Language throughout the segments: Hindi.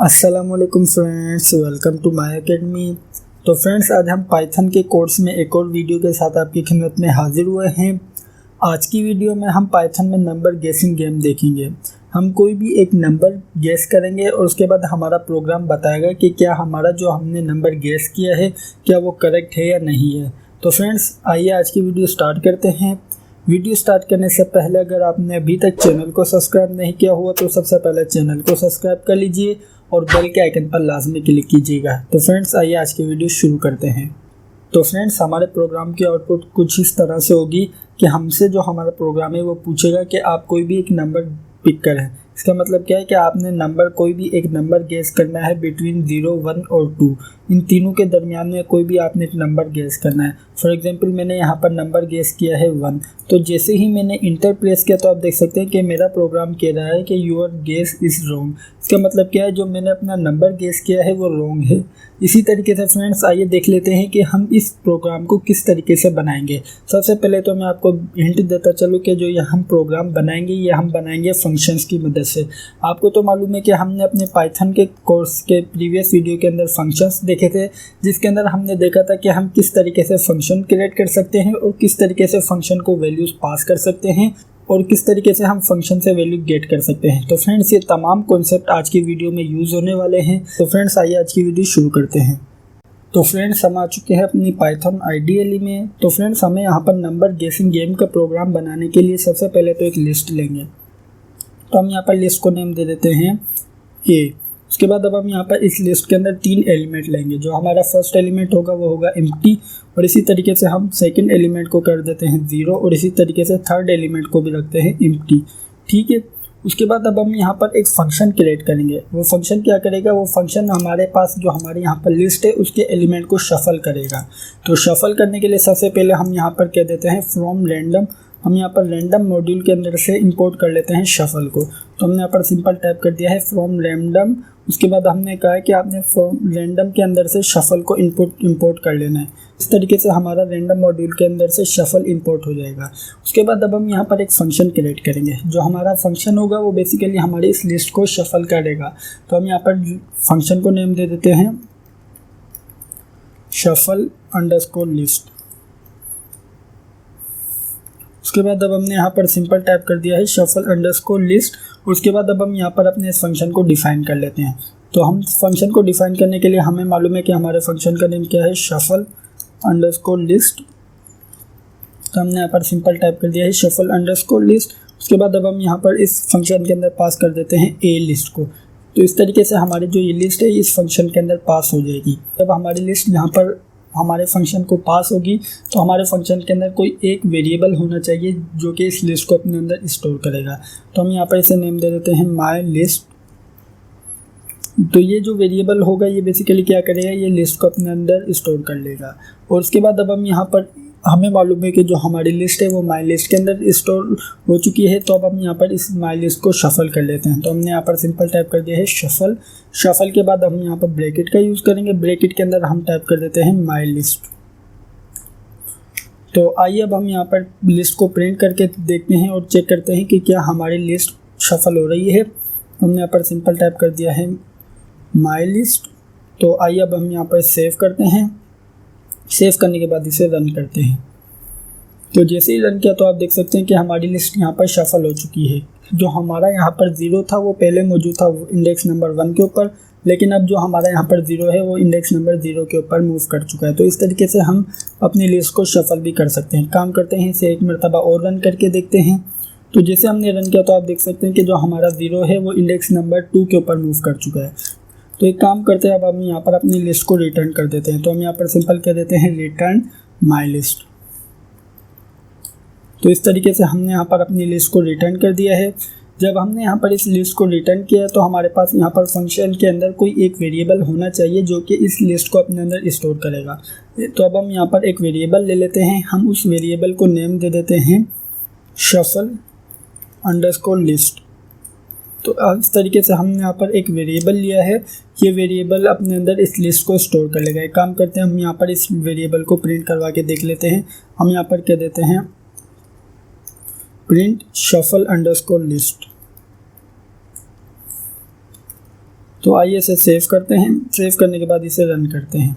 अस्सलामुअलैकुम friends, welcome to my academy. तो फ्रेंड्स, आज हम पाइथन के कोर्स में एक और वीडियो के साथ आपकी खिदमत में हाजिर हुए हैं। आज की वीडियो में हम पाइथन में नंबर गेसिंग गेम देखेंगे। हम कोई भी एक नंबर गेस करेंगे और उसके बाद हमारा प्रोग्राम बताएगा कि क्या हमारा जो हमने नंबर गेस किया है क्या वो करेक्ट है या नहीं है। तो फ्रेंड्स, आइए आज की वीडियो स्टार्ट करते हैं। वीडियो स्टार्ट करने से पहले अगर आपने अभी तक चैनल को सब्सक्राइब नहीं किया हुआ तो सबसे पहले चैनल को सब्सक्राइब कर लीजिए और बेल के आइकन पर लाजमी क्लिक कीजिएगा। तो फ्रेंड्स, आइए आज की वीडियो शुरू करते हैं। तो फ्रेंड्स, हमारे प्रोग्राम की आउटपुट कुछ इस तरह से होगी कि हमसे जो हमारा प्रोग्राम है वो पूछेगा कि आप कोई भी एक नंबर पिक करें। इसका मतलब क्या है कि आपने नंबर कोई भी एक नंबर गेस करना है बिटवीन 0, 1 और 2। इन तीनों के दरमियान में कोई भी आपने एक नंबर गेस करना है। फॉर एग्जांपल, मैंने यहाँ पर नंबर गेस किया है 1। तो जैसे ही मैंने इंटर प्रेस किया तो आप देख सकते हैं कि मेरा प्रोग्राम कह रहा है कि योर गेस इज़ रॉन्ग। इसका मतलब क्या है, जो मैंने अपना नंबर गेस किया है वो रॉन्ग है। इसी तरीके से फ्रेंड्स, आइए देख लेते हैं कि हम इस प्रोग्राम को किस तरीके से बनाएंगे। सबसे पहले तो मैं आपको हिंट देता चलूँ कि जो ये हम प्रोग्राम बनाएंगे ये हम बनाएंगे फंक्शंस की मदद से। आपको तो मालूम है कि हमने अपने पाइथन के कोर्स के प्रीवियस वीडियो के अंदर फंक्शंस देखे थे, जिसके अंदर हमने देखा था कि हम किस तरीके से फंक्शन क्रिएट कर सकते हैं और किस तरीके से फंक्शन को वैल्यूज़ पास कर सकते हैं और किस तरीके से हम फंक्शन से वैल्यू गेट कर सकते हैं। तो फ्रेंड्स, ये तमाम कॉन्सेप्ट आज की वीडियो में यूज़ होने वाले हैं। तो फ्रेंड्स, आइए आज की वीडियो शुरू करते हैं। तो फ्रेंड्स, हम आ चुके हैं अपनी पाइथन आईडीएल में। तो फ्रेंड्स, हमें यहाँ पर नंबर गेसिंग गेम का प्रोग्राम बनाने के लिए सबसे पहले तो एक लिस्ट लेंगे। तो हम यहाँ पर लिस्ट को नेम दे देते हैं ए। उसके बाद अब हम यहाँ पर इस लिस्ट के अंदर 3 एलिमेंट लेंगे। जो हमारा फर्स्ट एलिमेंट होगा वो होगा एम्प्टी, और इसी तरीके से हम सेकंड एलिमेंट को कर देते हैं 0, और इसी तरीके से थर्ड एलिमेंट को भी रखते हैं एम्प्टी। ठीक है। उसके बाद अब हम यहाँ पर एक फंक्शन क्रिएट करेंगे। वो फंक्शन क्या करेगा, वो फंक्शन हमारे पास जो हमारे यहाँ पर लिस्ट है उसके एलिमेंट को शफल करेगा। तो शफल करने के लिए सबसे पहले हम यहाँ पर कह देते हैं फ्रॉम रैंडम। हम यहाँ पर रैंडम मॉड्यूल के अंदर से इंपोर्ट कर लेते हैं शफल को। तो हमने यहाँ पर सिंपल टाइप कर दिया है फ्रॉम रैंडम। उसके बाद हमने कहा है कि आपने फ्रॉम रैंडम के अंदर से शफल को इंपोर्ट कर लेना है। इस तरीके से हमारा रैंडम मॉड्यूल के अंदर से शफल इंपोर्ट हो जाएगा। उसके बाद अब हम यहाँ पर एक फंक्शन क्रिएट करेंगे। जो हमारा फंक्शन होगा वो बेसिकली हमारी इस लिस्ट को शफल करेगा। तो हम यहाँ पर फंक्शन को नेम दे देते हैं शफल अंडरस्कोर लिस्ट। उसके बाद अब हमने यहाँ पर सिंपल टाइप कर दिया है शफल अंडरस्कोर लिस्ट। उसके बाद अब हम यहाँ पर अपने इस फंक्शन को डिफ़ाइन कर लेते हैं। तो हम फंक्शन को डिफ़ाइन करने के लिए हमें मालूम है कि हमारे फंक्शन का नेम क्या है, शफल अंडरस्कोर लिस्ट। तो हमने यहाँ पर सिंपल टाइप कर दिया है शफल अंडरस्कोर लिस्ट। उसके बाद अब हम यहाँ पर इस फंक्शन के अंदर पास कर देते हैं ए लिस्ट को। तो इस तरीके से हमारी जो ये लिस्ट है इस फंक्शन के अंदर पास हो जाएगी। जब हमारी लिस्ट यहाँ पर हमारे फंक्शन को पास होगी तो हमारे फंक्शन के अंदर कोई एक वेरिएबल होना चाहिए जो कि इस लिस्ट को अपने अंदर स्टोर करेगा। तो हम यहाँ पर इसे नेम दे देते हैं माय लिस्ट। तो ये जो वेरिएबल होगा ये बेसिकली क्या करेगा, ये लिस्ट को अपने अंदर स्टोर कर लेगा। और उसके बाद अब हम यहाँ पर हमें मालूम है कि जो हमारी लिस्ट है वो माई लिस्ट के अंदर स्टोर हो चुकी है। तो अब हम यहाँ पर इस माई लिस्ट को शफल कर लेते हैं। तो हमने यहाँ पर सिंपल टाइप कर दिया है शफल। शफल के बाद हम यहाँ पर ब्रैकेट का यूज़ करेंगे। ब्रैकेट के अंदर हम टाइप कर देते हैं माई लिस्ट। तो आइए अब हम यहाँ पर लिस्ट को प्रिंट करके देखते हैं और चेक करते हैं कि क्या हमारी लिस्ट शफल हो रही है। हमने यहाँ पर सिंपल टाइप कर दिया है माई लिस्ट। तो आइए अब हम यहाँ पर सेव करते हैं। सेव करने के बाद इसे रन करते हैं। तो जैसे ही रन किया तो आप देख सकते हैं कि हमारी लिस्ट यहाँ पर शफल हो चुकी है। जो हमारा यहाँ पर 0 था वो पहले मौजूद था इंडेक्स नंबर 1 के ऊपर, लेकिन अब जो हमारा यहाँ पर 0 है वो इंडेक्स नंबर 0 के ऊपर मूव कर चुका है। तो इस तरीके से हम अपनी लिस्ट को शफल भी कर सकते हैं। काम करते हैं, इसे एक मरतबा और रन करके देखते हैं। तो जैसे हमने रन किया तो आप देख सकते हैं कि जो हमारा 0 है वो इंडेक्स नंबर 2 के ऊपर मूव कर चुका है। तो एक काम करते हैं, अब हम यहाँ पर अपनी लिस्ट को रिटर्न कर देते हैं। तो हम यहाँ पर सिंपल कह देते हैं रिटर्न माई लिस्ट। तो इस तरीके से हमने यहाँ पर अपनी लिस्ट को रिटर्न कर दिया है। जब हमने यहाँ पर इस लिस्ट को रिटर्न किया तो हमारे पास यहाँ पर फंक्शन के अंदर कोई एक वेरिएबल होना चाहिए जो कि इस लिस्ट को अपने अंदर स्टोर करेगा। तो अब हम यहाँ पर एक वेरिएबल ले लेते हैं। हम उस वेरिएबल को नेम दे देते हैं शफल अंडरस्कोर लिस्ट। तो इस तरीके से हमने यहाँ पर एक वेरिएबल लिया है। ये वेरिएबल अपने अंदर इस लिस्ट को स्टोर कर लेगा। एक काम करते हैं, हम यहाँ पर इस वेरिएबल को प्रिंट करवा के देख लेते हैं। हम यहाँ पर कह देते हैं प्रिंट शफल अंडरस्कोर लिस्ट। तो आइए इसे सेव करते हैं। सेव करने के बाद इसे रन करते हैं।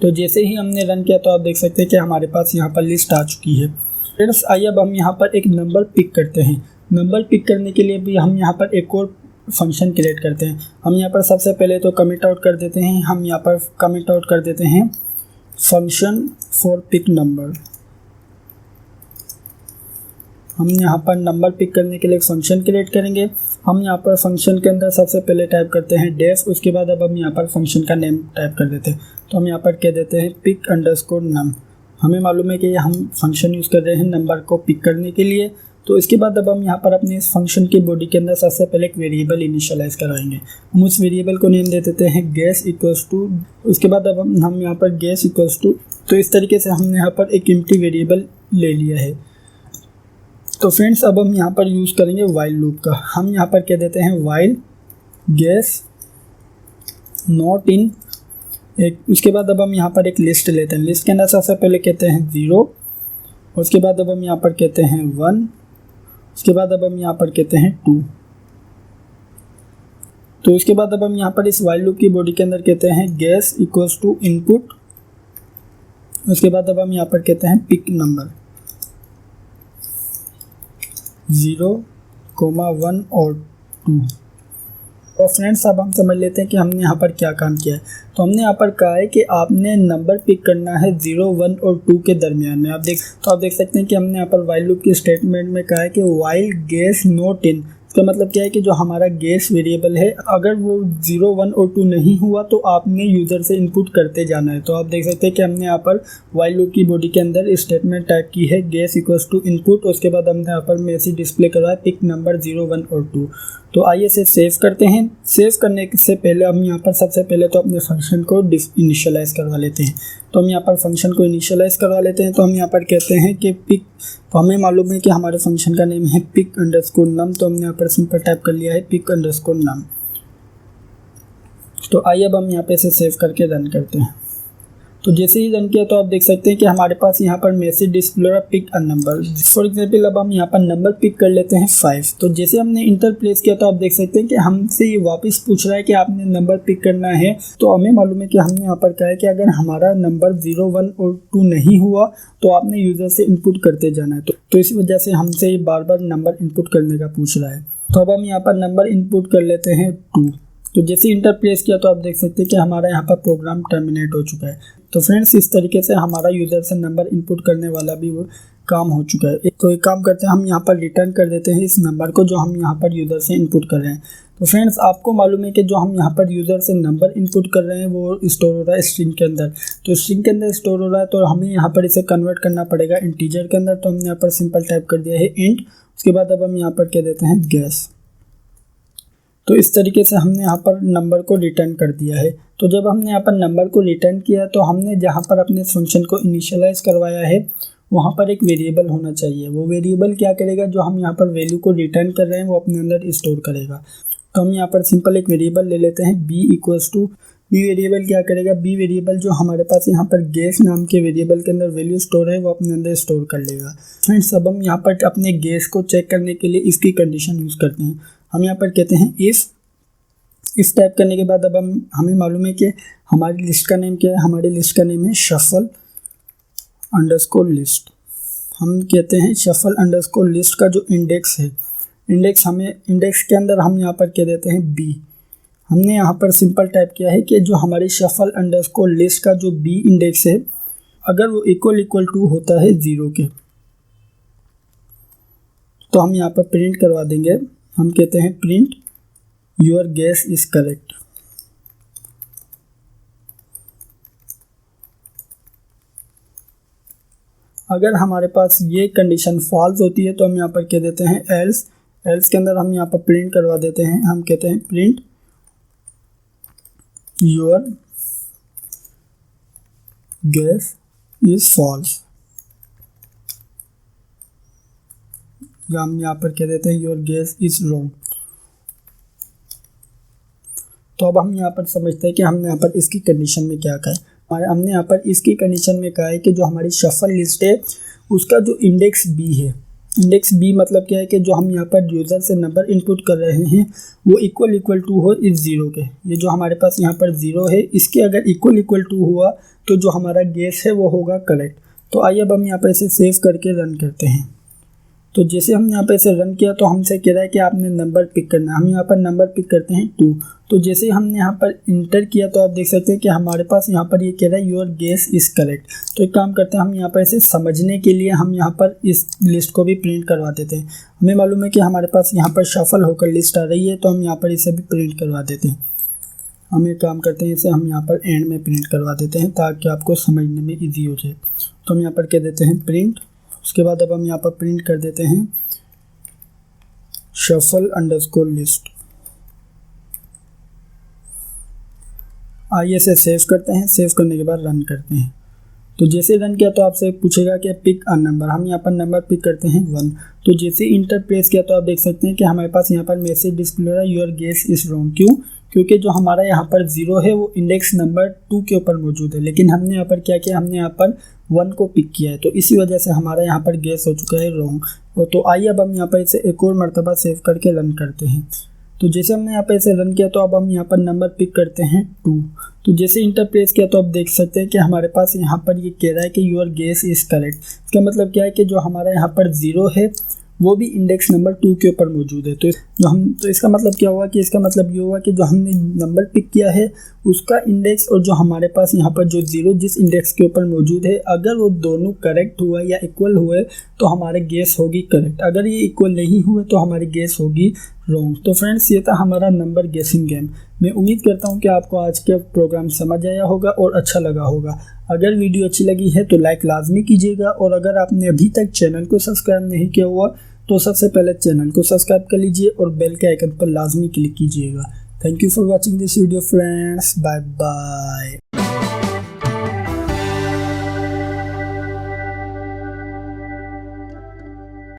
तो जैसे ही हमने रन किया तो आप देख सकते हैं कि हमारे पास यहाँ पर लिस्ट आ चुकी है। फ्रेंड्स आइए अब हम यहाँ पर एक नंबर पिक करते हैं। नंबर पिक करने के लिए भी हम यहाँ पर एक और फंक्शन क्रिएट करते हैं। हम यहाँ पर सबसे पहले तो कमिट आउट कर देते हैं। हम यहाँ पर कमिट आउट कर देते हैं फंक्शन फॉर पिक नंबर। हम यहाँ पर नंबर पिक करने के लिए एक फंक्शन क्रिएट करेंगे। हम यहाँ पर फंक्शन के अंदर सबसे पहले टाइप करते हैं डेफ। उसके बाद अब हम यहाँ पर फंक्शन का नेम टाइप कर देते हैं। तो हम यहाँ पर कह देते हैं पिक अंडरस्कोर नम। हमें मालूम है कि हम फंक्शन यूज़ कर रहे हैं नंबर को पिक करने के लिए। तो इसके बाद अब हम यहाँ पर अपने इस फंक्शन की बॉडी के अंदर सबसे पहले एक वेरिएबल इनिशियलाइज कराएंगे। हम उस वेरिएबल को नेम दे देते हैं गेस इक्वल्स टू। उसके बाद अब हम यहाँ पर गेस इक्वल्स टू। तो इस तरीके से हमने यहाँ पर एक एम्प्टी वेरिएबल ले लिया है। तो फ्रेंड्स अब हम यहाँ पर यूज़ करेंगे वाइल लूप का। हम यहाँ पर कह देते हैं वाइल गेस नॉट इन एक। उसके बाद अब हम यहाँ पर एक लिस्ट लेते हैं। लिस्ट के अंदर सबसे पहले कहते हैं 0। उसके बाद अब हम यहाँ पर कहते हैं 1। उसके बाद अब हम यहाँ पर कहते हैं 2। तो उसके बाद अब हम यहाँ पर इस वाइल लूप की बॉडी के अंदर कहते हैं गेस इक्वल्स टू इनपुट। उसके बाद अब हम यहाँ पर कहते हैं पिक नंबर 0, 1 और 2। और फ्रेंड्स अब हम समझ लेते हैं कि हमने यहाँ पर क्या काम किया है। तो हमने यहाँ पर कहा है कि आपने नंबर पिक करना है 0, 1 और 2 के दरमियान में। आप देख सकते हैं कि हमने यहाँ पर वाइल लूप की स्टेटमेंट में कहा है कि वाइल गेस नॉट इन। इसका मतलब क्या है कि जो हमारा गेस वेरिएबल है अगर वो 0, 1 और 2 नहीं हुआ तो आपने यूज़र से इनपुट करते जाना है। तो आप देख सकते हैं कि हमने यहाँ पर वाइल लूप की बॉडी के अंदर स्टेटमेंट टाइप की है गेस इक्वल्स टू इनपुट। उसके बाद हमने यहाँ पर मैसेज डिस्प्ले करा है पिक नंबर 0, 1 और 2। तो आइए इसे सेव करते हैं। सेव करने से पहले हम यहाँ पर सबसे पहले तो अपने फंक्शन को इनिशियलाइज़ करवा लेते हैं। तो हम यहाँ पर फंक्शन को इनिशियलाइज़ करवा लेते हैं। तो हम यहाँ पर कहते हैं कि पिक। तो हमें मालूम है कि हमारे फंक्शन का नेम है पिक अंडरस्कोर नम। तो हमने यहाँ पर सिंपल टाइप कर लिया है पिक अंडरस्कोर नम। तो आइए अब हम यहाँ पे इसे सेव करके रन करते हैं। तो जैसे ही रन किया तो आप देख सकते हैं कि हमारे पास यहाँ पर मैसेज डिस्प्ले रहा pick a number. For example अब हम यहाँ पर नंबर पिक कर लेते हैं 5। तो जैसे हमने इंटर प्लेस किया तो आप देख सकते हैं कि हमसे ये वापस पूछ रहा है कि आपने नंबर पिक करना है। तो हमें मालूम है कि हमने यहाँ पर कहा है कि अगर हमारा नंबर 0, 1 और 2 नहीं हुआ तो आपने यूज़र से इनपुट करते जाना है। तो इस वजह से हमसे ये बार बार नंबर इनपुट करने का पूछ रहा है। तो अब हम यहाँ पर नंबर इनपुट कर लेते हैं 2। तो जैसे इंटर प्लेस किया तो आप देख सकते हैं कि हमारा यहाँ पर प्रोग्राम टर्मिनेट हो चुका है। तो फ्रेंड्स इस तरीके से हमारा यूज़र से नंबर इनपुट करने वाला भी वो काम हो चुका है। तो एक काम करते हैं, हम यहाँ पर रिटर्न कर देते हैं इस नंबर को जो हम यहाँ पर यूज़र से इनपुट कर रहे हैं। तो फ्रेंड्स आपको मालूम है कि जो हम यहाँ पर यूज़र से नंबर इनपुट कर रहे हैं वो स्टोर हो रहा है स्ट्रिंग के अंदर। तो स्ट्रिंग के अंदर स्टोर हो रहा है तो हमें यहाँ पर इसे कन्वर्ट करना पड़ेगा इंटीजर के अंदर। तो हमने यहाँ पर सिंपल टाइप कर दिया है इंट। उसके बाद अब हम यहाँ पर कह देते हैं गेस। तो इस तरीके से हमने यहाँ पर नंबर को रिटर्न कर दिया है। तो जब हमने यहाँ पर नंबर को रिटर्न किया तो हमने जहाँ पर अपने फंक्शन को इनिशियलाइज़ करवाया है वहाँ पर एक वेरिएबल होना चाहिए। वो वेरिएबल क्या करेगा, जो हम यहाँ पर वैल्यू को रिटर्न कर रहे हैं वो अपने अंदर स्टोर करेगा। तो हम यहाँ पर सिंपल एक वेरिएबल ले लेते हैं B equals to. B variable क्या करेगा, बी वेरिएबल जो हमारे पास यहाँ पर गेस नाम के वेरिएबल के अंदर वैल्यू स्टोर है वो अपने अंदर स्टोर कर लेगा। फ्रेंड्स अब हम यहाँ पर अपने गेस को चेक करने के लिए इसकी कंडीशन यूज़ करते हैं। हम यहाँ पर कहते हैं इस टाइप करने के बाद अब हमें मालूम है कि हमारी लिस्ट का नेम क्या है। हमारी लिस्ट का नेम है शफल अंडरस्कोर लिस्ट। हम कहते हैं शफल अंडरस्कोर लिस्ट का जो इंडेक्स है, इंडेक्स के अंदर हम यहाँ पर कह देते हैं बी। हमने यहाँ पर सिंपल टाइप किया है कि जो हमारी शफल अंडरस्कोर लिस्ट का जो बी इंडेक्स है अगर वो इक्वल टू होता है 0 के तो हम यहाँ पर प्रिंट करवा देंगे। हम कहते हैं print your guess is correct. अगर हमारे पास ये कंडीशन फॉल्स होती है तो हम यहाँ पर कह देते हैं एल्स के अंदर हम यहाँ पर प्रिंट करवा देते हैं। हम कहते हैं print your guess is false, या हम यहाँ पर कह देते हैं योर गेस इज रॉन्ग। तो अब हम यहाँ पर समझते हैं कि हमने यहाँ पर इसकी कंडीशन में क्या कहा है। हमने यहाँ पर इसकी कंडीशन में कहा है कि जो हमारी शफल लिस्ट है उसका जो इंडेक्स बी है, इंडेक्स बी मतलब क्या है कि जो हम यहाँ पर यूज़र से नंबर इनपुट कर रहे हैं वो इक्वल टू हो इस ज़ीरो के। ये जो हमारे पास यहाँ पर ज़ीरो है इसके अगर इक्वल टू हुआ तो जो हमारा गेस है वो होगा करेक्ट। तो आइए अब हम यहाँ पर इसे सेव करके रन करते हैं। तो जैसे हमने यहाँ पे इसे रन किया तो हमसे कह रहा है कि आपने नंबर पिक करना है। हम यहाँ पर नंबर पिक करते हैं 2। तो जैसे ही हमने यहाँ पर इंटर किया तो आप देख सकते हैं कि हमारे पास यहाँ पर ये कह रहा है योर गेस इज़ करेक्ट। तो एक काम करते हैं, हम यहाँ पर इसे समझने के लिए हम यहाँ पर इस लिस्ट को भी प्रिंट करवा देते हैं। हमें मालूम है कि हमारे पास यहाँ पर शफल होकर लिस्ट आ रही है तो हम यहाँ पर इसे भी प्रिंट करवा देते हैं। हम एक काम करते हैं, इसे हम यहाँ पर एंड में प्रिंट करवा देते हैं ताकि आपको समझने में ईजी हो जाए। तो हम यहाँ पर कह देते हैं प्रिंट। उसके बाद अब हम यहाँ पर प्रिंट कर देते हैं शफल अंडरस्कोर लिस्ट। आइए इसे सेव करते हैं। सेव करने के बाद रन करते हैं। तो जैसे रन किया तो आपसे पूछेगा कि पिक अ नंबर। हम यहाँ पर नंबर पिक करते हैं 1। तो जैसे इंटर प्रेस किया तो आप देख सकते हैं कि हमारे पास यहाँ पर मैसेज डिस्प्ले हो रहा है योर गेस इज़ रॉन्ग। क्यों? क्योंकि जो हमारा यहाँ पर 0 है वो इंडेक्स नंबर 2 के ऊपर मौजूद है, लेकिन हमने यहाँ पर क्या किया, हमने यहाँ पर 1 को पिक किया है। तो इसी वजह से हमारा यहाँ पर गेस हो चुका है रॉन्ग। तो आइए अब हम यहाँ पर इसे एक और मरतबा सेव करके रन करते हैं। तो जैसे हमने यहाँ पर इसे रन किया तो अब हम यहाँ पर नंबर पिक करते हैं 2। तो जैसे इंटर प्रेस किया तो आप देख सकते हैं कि हमारे पास यहाँ पर ये कह रहा है कि योर गेस इज़ करेक्ट। इसका मतलब क्या है कि जो हमारा यहाँ पर 0 है वो भी इंडेक्स नंबर 2 के ऊपर मौजूद है। तो इसका मतलब क्या हुआ कि इसका मतलब ये हुआ कि जो हमने नंबर पिक किया है उसका इंडेक्स और जो हमारे पास यहाँ पर जो 0 जिस इंडेक्स के ऊपर मौजूद है अगर वो दोनों करेक्ट हुआ या इक्वल हुए तो हमारे गेस होगी करेक्ट। अगर ये इक्वल नहीं हुए तो हमारी गेस होगी रॉन्ग। तो फ्रेंड्स ये था हमारा नंबर गेसिंग गेम। मैं उम्मीद करता हूँ कि आपको आज का प्रोग्राम समझ आया होगा और अच्छा लगा होगा। अगर वीडियो अच्छी लगी है तो लाइक लाजमी कीजिएगा और अगर आपने अभी तक चैनल को सब्सक्राइब नहीं किया हुआ तो सबसे पहले चैनल को सब्सक्राइब कर लीजिए और बेल के आइकन पर लाजमी क्लिक कीजिएगा। Thank you for watching this video friends. Bye bye.